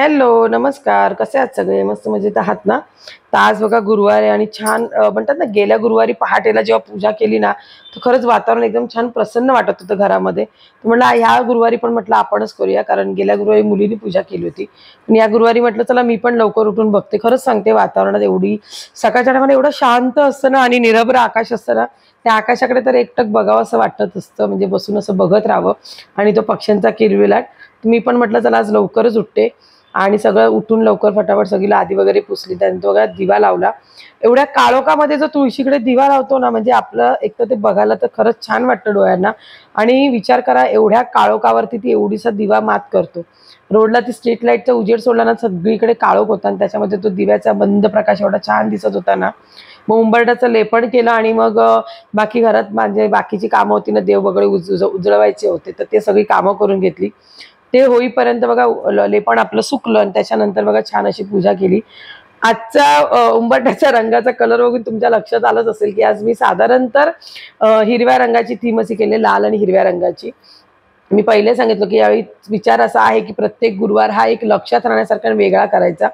Hello, नमस्कार. कसे आहात सगळे? मस्त मजेत आहात ना? तर आज बघा गुरुवार आहे आणि छान म्हणतात ना, गेल्या गुरुवारी पहाटेला जेव्हा पूजा केली ना, तर खरंच वातावरण एकदम छान प्रसन्न वाटत होतं घरामध्ये. तर म्हटलं ह्या गुरुवारी पण म्हटलं आपणच करूया, कारण गेल्या गुरुवारी मुलीने पूजा केली होती. पण या गुरुवारी म्हटलं चला मी पण लवकर उठून बघते. खरंच सांगते वातावरणात एवढी सकाळच्या टायमाला एवढं शांत असतं ना आणि निरभ्र आकाश असतं ना, त्या आकाशाकडे तर एकटक बघावं असं वाटत असतं. म्हणजे बसून असं बघत राहावं आणि तो पक्ष्यांचा किलबिलाट. मी पण म्हटलं चला आज लवकरच उठते आणि सगळं उठून लवकर फटाफट सगळी लादी वगैरे पुसली. त्यानंतर बघा दिवा लावला. एवढ्या काळोखामध्ये जर तुळशीकडे दिवा लावतो ना, म्हणजे आपलं एक तर ते बघायला तर खरंच छान वाटतं डोळ्यांना. आणि विचार करा एवढ्या काळोखावरती ती एवढीसा दिवा मात करतो. रोडला ती स्ट्रीट लाईटचा उजेड सोडला ना, सगळीकडे काळोख होता आणि त्याच्यामध्ये तो दिव्याचा मंद प्रकाश एवढा छान दिसत होता ना. मग उंबरठ्याचं लेपन केलं आणि मग बाकी घरात म्हणजे बाकीची कामं होती ना, देव वगैरे उजळवायचे होते, तर ते सगळी कामं करून घेतली. ते होईपर्यंत बघा लेपण आपलं सुकलं आणि त्याच्यानंतर बघा छान अशी पूजा केली. आजचा उंबरठ्याच्या रंगाचा कलर बघून तुमच्या लक्षात आलंच असेल, की आज मी साधारण तर हिरव्या रंगाची थीम अशी केली, लाल आणि हिरव्या रंगाची. मी पहिले सांगितलं, की यावेळी विचार असा आहे, की प्रत्येक गुरुवार हा एक लक्षात राहण्यासारखा वेगळा करायचा.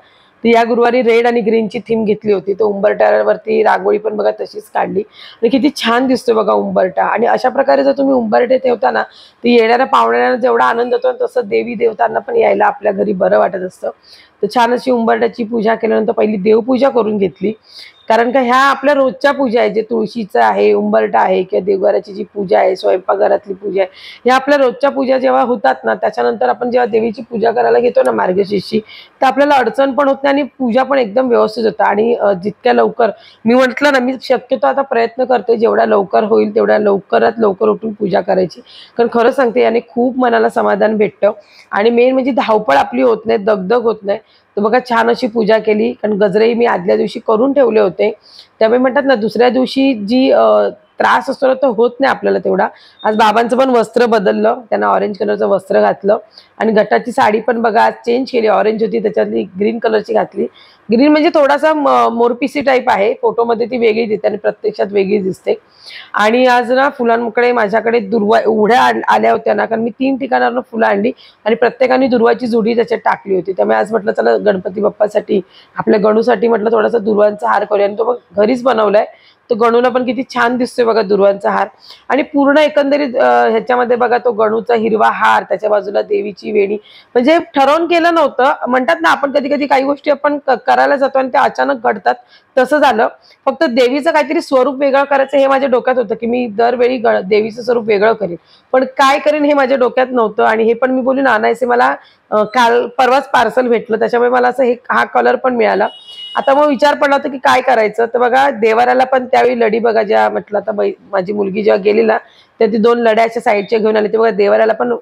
तर या गुरुवारी रेड आणि ग्रीनची थीम घेतली होती. तर उंबरठ्यावरती रांगोळी पण बघा तशीच काढली आणि किती छान दिसतोय बघा उंबरठा. आणि अशा प्रकारे जर तुम्ही उंबरठे ठेवता ना, तर येणाऱ्या पाहुण्यांना जेवढा आनंद होतो तसं देवी देवतांना पण यायला आपल्या घरी बरं वाटत असतं. तर छान अशी उंबरठ्याची पूजा केल्यानंतर पहिली देवपूजा करून घेतली. कारण का ह्या आपल्या रोजच्या पूजा आहे, जे तुळशीचं आहे, उंबरठा आहे किंवा देवघराची जी पूजा आहे, स्वयंपाकघरातली पूजा आहे, ह्या आपल्या रोजच्या पूजा जेव्हा होतात ना, त्याच्यानंतर आपण जेव्हा देवीची पूजा करायला घेतो ना मार्गशीर्षची, तर आपल्याला अडचण पण होत नाही आणि पूजा पण एकदम व्यवस्थित होतं. आणि जितक्या लवकर मी म्हटलं ना, मी शक्यतो आता प्रयत्न करते जेवढ्या लवकर होईल तेवढ्या लवकरात लवकर उठून पूजा करायची. कारण खरं सांगते याने खूप मनाला समाधान भेटतं आणि मेन म्हणजे धावपळ आपली होत नाही, दगदग होत नाही. तर बघा छान अशी पूजा केली. कारण गजरेही मी आदल्या दिवशी करून ठेवले होते. त्यामुळे म्हणतात ना, दुसऱ्या दिवशी जी त्रास असतो ना, तो होत नाही आपल्याला तेवढा. आज बाबांचं पण वस्त्र बदललं. त्यांना ऑरेंज कलरचं वस्त्र घातलं आणि घटाची साडी पण बघा आज चेंज केली. ऑरेंज होती त्याच्यातली ग्रीन कलरची घातली. ग्रीन म्हणजे थोडासा मोरपिसी टाईप आहे. फोटोमध्ये ती वेगळी दिसते आणि प्रत्यक्षात वेगळी दिसते. आणि आज ना फुलांकडे माझ्याकडे दुर्वा एवढ्या आल्या होत्या ना, कारण मी 3 ठिकाणावरून फुलं आणली आणि प्रत्येकाने दुर्वाची जुडी त्याच्यात टाकली होती. त्यामुळे आज म्हटलं चला गणपती बाप्पासाठी, आपल्या गणूसाठी म्हटलं थोडासा दुर्वांचा हार करूया आणि तो बघ घरीच बनवलाय. तो गणूला पण किती छान दिसतोय बघा दुर्वांचा हार. आणि पूर्ण एकंदरीत ह्याच्यामध्ये बघा तो गणूचा हिरवा हार, त्याच्या बाजूला देवीची वेणी. म्हणजे ठरवून केलं नव्हतं. म्हणतात ना आपण कधी-कधी काही गोष्टी आपण करायला जातो आणि त्या अचानक घडतात. तसं झालं. फक्त देवीचं काहीतरी स्वरूप वेगळं करायचं हे माझ्या डोक्यात होतं, की मी दरवेळी देवीचं स्वरूप वेगळं करेन. पण काय करेन हे माझ्या डोक्यात नव्हतं आणि हे पण मी बोलली ना आणायचे मला काल परवाच पार्सल भेटलं. त्याच्यामुळे मला असं हा कलर पण मिळाला. आता मग विचार पडला होता, की काय करायचं? तर बघा देवाऱ्याला पण त्यावेळी लडी बघा ज्या म्हटलं आता माझी मुलगी जेव्हा गेली ना, तर ती 2 लड्या अशा साईडच्या घेऊन आली. ते बघा देवाऱ्याला पण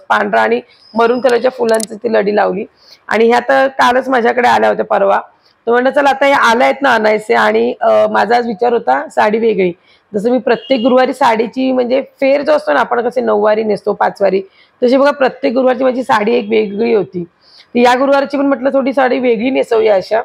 पांढरा आणि मरून कलरच्या फुलांची ती लडी लावली. आणि ह्या तर कालच माझ्याकडे आल्या होत्या परवा. तर म्हटलं चला आता हे आल्या ना आणायचे. आणि माझा आज विचार होता साडी वेगळी. जसं मी प्रत्येक गुरुवारी साडीची म्हणजे फेर जो असतो ना, आपण कसे 9 वारी नेसतो, 5 वारी, तशी बघा प्रत्येक गुरुवारची माझी साडी एक वेगळी होती. तर या गुरुवारची पण म्हटलं थोडी साडी वेगळी नेसवूया अशा.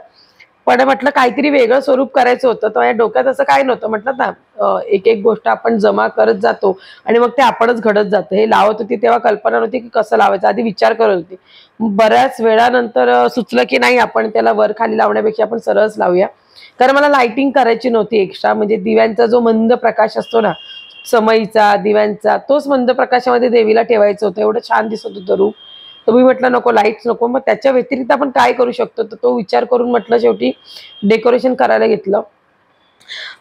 पण म्हटलं काहीतरी वेगळं स्वरूप करायचं होतं. तर माझ्या डोक्यात असं काय नव्हतं. म्हटलं ना एक-एक गोष्ट आपण जमा करत जातो आणि मग ते आपणच घडत जातं. हे लावत होती तेव्हा कल्पना नव्हती, की कसं लावायचं. आधी विचार करत होती. बऱ्याच वेळानंतर सुचलं, की नाही आपण त्याला वर-खाली लावण्यापेक्षा आपण सरळच लावूया. कारण मला लाइटिंग करायची नव्हती एक्स्ट्रा. म्हणजे दिव्यांचा जो मंद प्रकाश असतो ना, समईचा, दिव्यांचा, तोच मंद प्रकाशामध्ये देवीला ठेवायचं होतं. एवढं छान दिसत होतं रूप. तर मी म्हटलं नको लाईट्स नको. मग त्याच्या व्यतिरिक्त आपण काय करू शकतो? तर तो विचार करून म्हटलं शेवटी डेकोरेशन करायला घेतलं.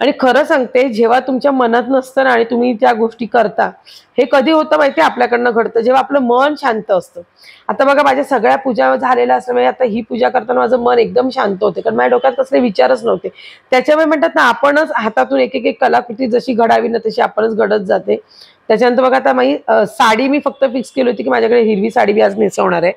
आणि खरं सांगते जेव्हा तुमच्या मनात नसतं ना आणि तुम्ही त्या गोष्टी करता, हे कधी होतं माहिती आहे आपल्याकडनं घडतं जेव्हा आपलं मन शांत असतं. आता बघा माझ्या सगळ्या पूजा झालेल्या असल्यामुळे आता ही पूजा करताना माझं मन एकदम शांत होते. कारण माझ्या डोक्यात कसले विचारच नव्हते. त्याच्यामुळे म्हणतात ना आपणच हातातून एक कलाकृती जशी घडावी ना तशी आपणच घडत जाते. त्याच्यानंतर बघा आता माझी साडी मी फक्त फिक्स केली होती, की माझ्याकडे हिरवी साडी मी आज नेसवणार आहे.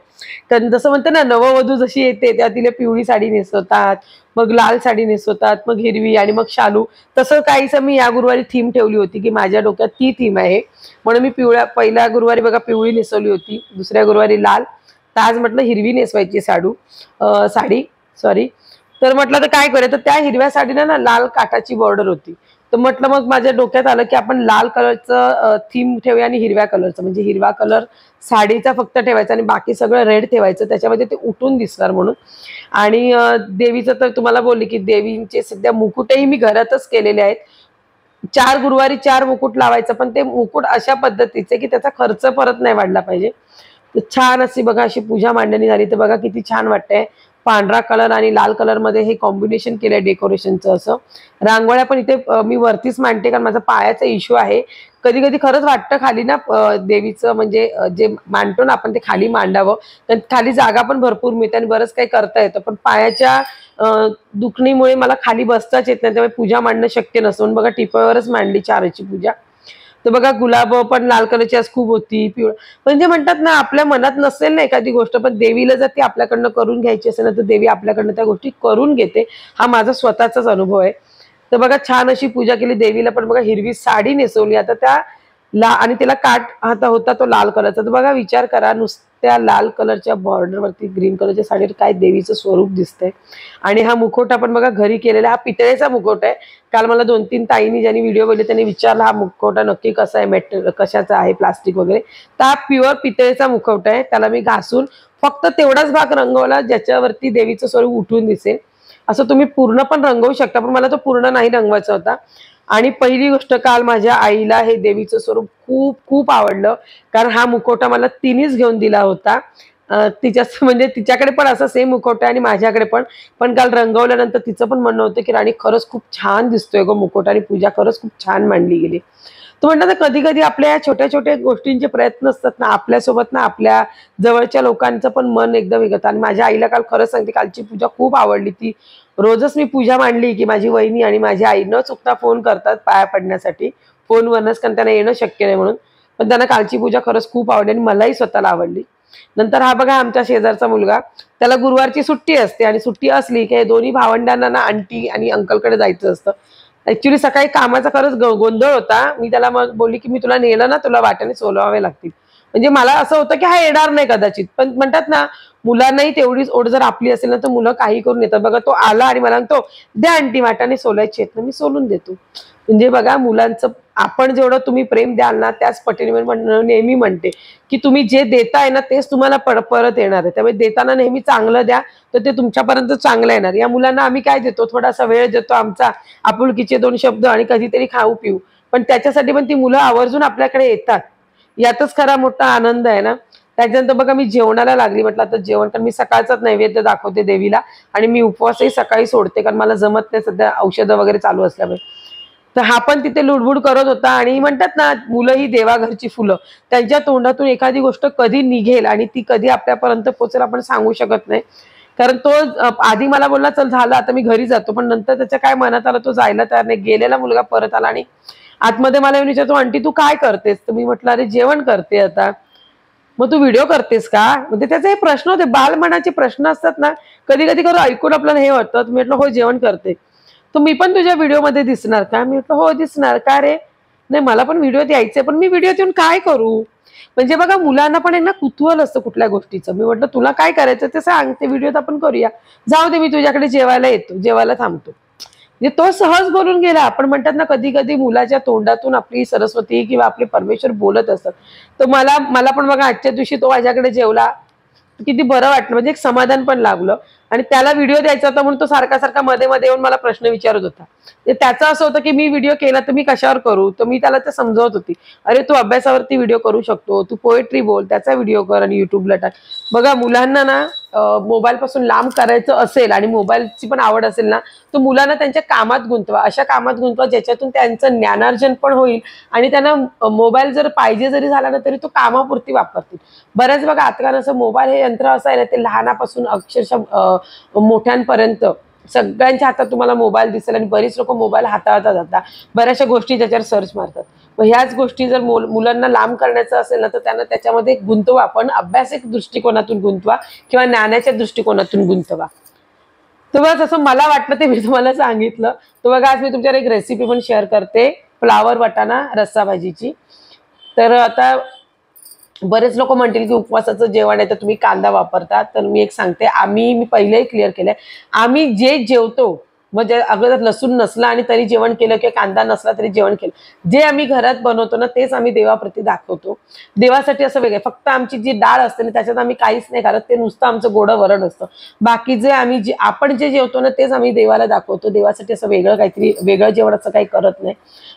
कारण जसं म्हणतं ना नववधू जशी येते तेव्हा तिला पिवळी साडी नेसवतात, मग लाल साडी नेसवतात, मग हिरवी आणि मग शालू. तसं काहीसं मी या गुरुवारी थीम ठेवली होती, की माझ्या डोक्यात ती थीम आहे. म्हणून मी पहिल्या गुरुवारी बघा पिवळी नेसवली होती, दुसऱ्या गुरुवारी लाल. तर आज म्हटलं हिरवी नेसवायची साडी सॉरी. तर म्हटलं तर काय करूया, तर त्या हिरव्या साडीला ना लाल काठाची बॉर्डर होती. तर म्हटलं मग माझ्या डोक्यात आलं की आपण लाल कलरचं थीम ठेवूया आणि हिरव्या कलरचं, म्हणजे हिरवा कलर साडीचा फक्त ठेवायचा आणि बाकी सगळं रेड ठेवायचं, त्याच्यामध्ये ते उठून दिसणार म्हणून. आणि देवीचं तर तुम्हाला बोलले की देवींचे सध्या मुकुटही मी घरातच केलेले आहेत. 4 गुरुवारी 4 मुकुट लावायचं, पण ते मुकुट अशा पद्धतीचे की त्याचा खर्च परत नाही वाढला पाहिजे. तर छान अशी बघा अशी पूजा मांडणी झाली. तर बघा किती छान वाटतंय. पांढरा कलर आणि लाल कलर मध्ये हे कॉम्बिनेशन केलंय डेकोरेशनचं असं. रांगोळ्या पण इथे मी वरतीच मांडते, कारण माझा पायाचा इश्यू आहे. कधी कधी खरंच वाटतं खाली ना देवीचं म्हणजे जे मांडतो ना आपण ते खाली मांडावं, तर खाली जागा पण भरपूर मिळते आणि बरंच काही करता येतं. पण पायाच्या दुखणीमुळे मला खाली बसताच येत नाही, त्यामुळे पूजा मांडणं शक्य नसून बघा टिपावरच मांडली चारची पूजा. तर बघा गुलाब पण लाल कलरची आज खूप होती, पिवळं म्हणजे म्हणतात ना आपल्या मनात नसेल ना एखादी गोष्ट, पण देवीला जर ती आपल्याकडनं करून घ्यायची असेल ना, तर देवी आपल्याकडनं त्या गोष्टी करून घेते. हा माझा स्वतःचाच अनुभव आहे. तर बघा छान अशी पूजा केली. देवीला पण बघा हिरवी साडी नेसवली. आता त्या आणि त्याला काठ आता होता तो लाल कलरचा. तर बघा विचार करा, नुसत्या लाल कलरच्या बॉर्डरवरती ग्रीन कलरच्या साडीवर काय देवीचं स्वरूप दिसतंय. आणि हा मुखवटा पण बघा घरी केलेला, हा पितळेचा मुखवटा आहे. काल मला 2-3 ताईंनी ज्यांनी व्हिडिओ बघितले त्यांनी विचारला हा मुखवटा नक्की कसा आहे, मेटल कशाचा आहे, प्लास्टिक वगैरे. तर हा प्युअर पितळेचा मुखवटा आहे. त्याला मी घासून फक्त तेवढाच भाग रंगवला ज्याच्यावरती देवीचं स्वरूप उठून दिसेल. असं तुम्ही पूर्ण पण रंगवू शकता, पण मला तो पूर्ण नाही रंगवायचा होता. आणि पहिली गोष्ट, काल माझ्या आईला हे देवीचं स्वरूप खूप खूप आवडलं, कारण हा मुखवटा मला तिनेच घेऊन दिला होता. तिच्या म्हणजे तिच्याकडे पण असा सेम मुखवटा आणि माझ्याकडे पण. पण काल रंगवल्यानंतर तिचं पण म्हणणं होतं की राणी खरंच खूप छान दिसतोय गं मुखवटा आणि पूजा खरंच खूप छान मांडली गेली. तर म्हणतात ना कधी कधी आपल्या छोट्या छोट्या गोष्टींचे प्रयत्न असतात ना आपल्यासोबत ना आपल्या जवळच्या लोकांचं पण मन एकदम विकत. आणि माझ्या आईला काल खरंच सांगते कालची पूजा खूप आवडली. ती रोजच मी पूजा मांडली की माझी वहिनी आणि माझी आई न चुकता फोन करतात पाया पडण्यासाठी, फोनवरनच, कारण त्यांना येणं शक्य नाही म्हणून. पण त्यांना कालची पूजा खरंच खूप आवडली आणि मलाही स्वतःला आवडली. नंतर हा बघा आमच्या शेजारचा मुलगा, त्याला गुरुवारची सुट्टी असते आणि सुट्टी असली की दोन्ही भावंडांना ना आंटी आणि अंकलकडे जायचं असतं. ऍक्च्युली सकाळी कामाचा खरंच गोंधळ होता. मी त्याला मग बोलली की मी तुला नेलं ना, तुला वाट्याने सोलवावे लागतील. म्हणजे मला असं होतं की हा येणार नाही कदाचित, पण म्हणतात ना मुलांनाही तेवढीच ओढ जर आपली असेल ना तर मुलं काही करून येतात. बघा तो आला आणि मला म्हणतो द्या आंटी वाट्याने सोलायची आहेत ना, मी सोलून देतो. म्हणजे बघा मुलांचं आपण जेवढं तुम्ही प्रेम द्याल ना त्याच पटीने नेहमी म्हणते की तुम्ही जे देताय ना तेच तुम्हाला परत येणार आहे. त्यामुळे देताना नेहमी चांगलं द्या, तर ते तुमच्यापर्यंत चांगलं येणार. या मुलांना आम्ही काय देतो, थोडासा वेळ देतो आमचा, आपुलकीचे 2 शब्द आणि कधीतरी खाऊ पिऊ, पण त्याच्यासाठी पण ती मुलं आवर्जून आपल्याकडे येतात. यातच खरा मोठा आनंद आहे ना. त्याच्यानंतर बघा मी जेवणाला लागली. म्हटलं आता जेवण, कारण मी सकाळचाच नैवेद्य दाखवते देवीला आणि मी उपवासही सकाळी सोडते, कारण मला जमत नाही सध्या औषधं वगैरे चालू असल्यामुळे. तर हा पण तिथे लुडबुड करत होता. आणि म्हणतात ना मुलं ही देवाघरची फुलं, त्यांच्या तोंडातून एखादी गोष्ट कधी निघेल आणि ती कधी आपल्यापर्यंत पोहोचेल आपण सांगू शकत नाही. कारण तो आधी मला बोलला चल झालं आता मी घरी जातो, पण नंतर त्याच्या काय मनात आलं तो जायला तयार नाही. गेलेला मुलगा परत आला आणि आतमध्ये मला येऊन विचारतो आंटी तू काय करतेस. तर मी म्हटलं अरे जेवण करते आता. मग तू व्हिडिओ करतेस का, म्हणजे त्याचे हे प्रश्न होते, बालमनाचे प्रश्न असतात ना, कधी कधी खरं ऐकून आपल्याला हे वाटतं. मी म्हटलं हो जेवण करते. तर मी पण तुझ्या व्हिडिओमध्ये दिसणार का, मी म्हटलं हो दिसणार का रे. नाही मला पण व्हिडिओत यायचंय, पण मी व्हिडिओत येऊन काय करू. म्हणजे बघा मुलांना पण आहे ना कुतूहल असतं कुठल्या गोष्टीचं. मी म्हटलं तुला काय करायचं ते सांग, ते व्हिडिओत आपण करूया. जाऊ दे मी तुझ्याकडे जेवायला येतो, जेवायला थांबतो. म्हणजे तो सहज बोलून गेला. आपण म्हणतात ना कधी कधी मुलाच्या तोंडातून आपली सरस्वती किंवा आपले परमेश्वर बोलत असतात. तर मला मला पण बघा आजच्या दिवशी तो माझ्याकडे जेवला, किती बरं वाटलं, म्हणजे एक समाधान पण लागलं. आणि त्याला व्हिडिओ द्यायचा होता म्हणून तो सारखा सारखा मध्ये मध्ये येऊन मला प्रश्न विचारत होता. त्याचं असं होतं की मी व्हिडिओ केला तर मी कशावर करू. तर मी त्याला ते समजवत होती, अरे तू अभ्यासावरती व्हिडिओ करू शकतो, तू पोएट्री बोल त्याचा व्हिडिओ कर आणि युट्यूबला टाक. बघा मुलांना ना मोबाईल पासून लांब करायचं असेल आणि मोबाईलची पण आवड असेल ना, तर मुलांना त्यांच्या कामात गुंतवा, अशा कामात गुंतवा ज्याच्यातून त्यांचं ज्ञानार्जन पण होईल आणि त्यांना मोबाईल जर पाहिजे जरी झाला ना तरी तो कामापुरती वापरतील. बऱ्याच बघा आजकाल असं मोबाईल हे यंत्र असं आहे ना, ते लहानापासून अक्षरशः मोठ्यांपर्यंत सगळ्यांच्या हातात तुम्हाला मोबाईल दिसेल आणि बरीच लोक मोबाईल हाताळता जातात, बऱ्याचशा गोष्टी त्याच्यावर सर्च मारतात. मग ह्याच गोष्टी जर मुलांना लांब करायचं असेल ना तर त्यांना त्याच्यामध्ये गुंतवा, पण अभ्यासिक दृष्टिकोनातून गुंतवा किंवा ज्ञानाच्या दृष्टिकोनातून गुंतवा. तर बस असं मला वाटलं ते मी तुम्हाला सांगितलं. तर बघा आज मी तुमच्यावर एक रेसिपी पण शेअर करते, फ्लावर वाटाणा रस्सा भाजीची. तर आता बरेच लोक म्हणतील की उपवासाचं जेवण आहे तर तुम्ही कांदा वापरता. तर मी एक सांगते, मी पहिलेही क्लिअर केलंय, आम्ही जे जेवतो मग अगोदर लसूण नसला आणि तरी जेवण केलं किंवा कांदा नसला तरी जेवण केलं, जे आम्ही घरात बनवतो ना तेच आम्ही देवाप्रती दाखवतो. देवासाठी असं वेगळं, फक्त आमची जी डाळ असते ना त्याच्यात आम्ही काहीच नाही घालत, ते नुसतं आमचं गोडं वरण असतं. बाकी जे आम्ही आपण जे जेवतो ना तेच आम्ही देवाला दाखवतो. देवासाठी असं वेगळं काहीतरी वेगळं जेवण असं काही करत नाही.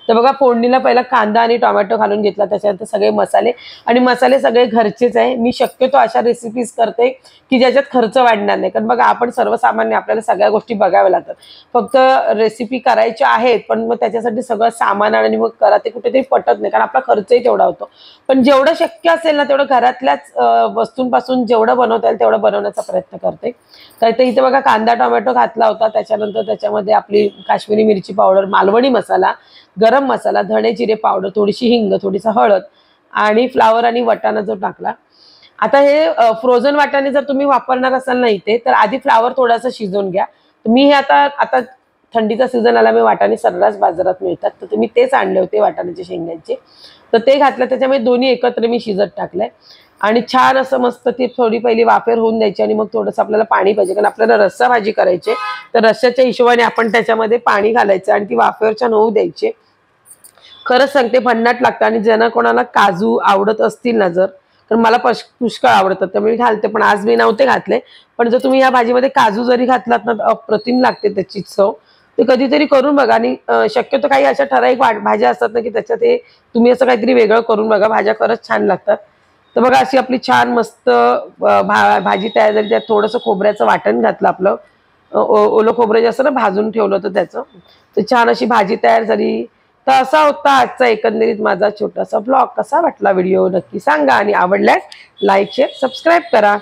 तर बघा फोडणीला पहिला कांदा आणि टोमॅटो घालून घेतला, त्याच्यानंतर सगळे मसाले, आणि मसाले सगळे घरचेच आहे. मी शक्यतो अशा रेसिपीज करते की ज्याच्यात खर्च वाढणार नाही, कारण बघा आपण सर्वसामान्य, आपल्याला सगळ्या गोष्टी बघाव्या लागतात. फक्त रेसिपी करायच्या आहेत पण मग त्याच्यासाठी सगळं सामान आणि मग करा ते कुठेतरी पटत नाही, कारण आपला खर्चही तेवढा होतो. पण जेवढं शक्य असेल ना तेवढं घरातल्याच वस्तूंपासून जेवढं बनवता येईल तेवढं बनवण्याचा प्रयत्न करते. तर इथे बघा कांदा टोमॅटो घातला होता, त्याच्यानंतर त्याच्यामध्ये आपली काश्मीरी मिरची पावडर, मालवणी मसाला, गरम मसाला, धणे जिरे पावडर, थोडीशी हिंग, थोडीसा हळद आणि फ्लावर आणि वाटाणा जो टाकला. आता हे फ्रोझन वाटाणे जर तुम्ही वापरणार असाल ना इथे, तर आधी फ्लावर थोडासा शिजवून घ्या. मी हे आता आता थंडीचा सीझन आला, मी वाटाणे सर्रास बाजारात मिळतात, तर तुम्ही तेच आणले होते वाटाण्याचे शेंगांचे, तर ते घातलं. त्याच्यामुळे दोन्ही एकत्र मी शिजत टाकलंय आणि छान असं मस्त ती थोडी पहिली वाफेर होऊन द्यायची आणि मग थोडंसं आपल्याला पाणी पाहिजे, कारण आपल्याला रस्सा भाजी करायची, तर रस्स्याच्या हिशोबाने आपण त्याच्यामध्ये पाणी घालायचं आणि ती वाफेवर छान होऊ द्यायची. खरंच सांगते भन्नाट लागतं, आणि ज्यांना कोणाला काजू आवडत असतील ना जर, तर मला पुष्कळ आवडतात त्यामुळे घालते, पण आज मी नव्हते घातले. पण जर तुम्ही या भाजीमध्ये काजू जरी घातलात ना तर अप्रतिम लागते त्याची चव. ते कधीतरी करून बघा. आणि शक्यतो काही अशा ठराविक भाज्या असतात ना की त्याच्यात हे तुम्ही असं काहीतरी वेगळं करून बघा, भाज्या खरंच छान लागतात. तर बघा अशी आपली छान मस्त भाजी तयार झाली. त्यात थोडंसं खोबऱ्याचं वाटण घातलं, आपलं ओलं खोबरं जे असतं ना भाजून ठेवलं होतं त्याचं, तर छान अशी भाजी तयार झाली. तर असा होता आजचा एकंदरीत माझा छोटासा ब्लॉग. कसा वाटला व्हिडिओ नक्की सांगा, आणि आवडल्यास लाईक शेअर सबस्क्राईब करा.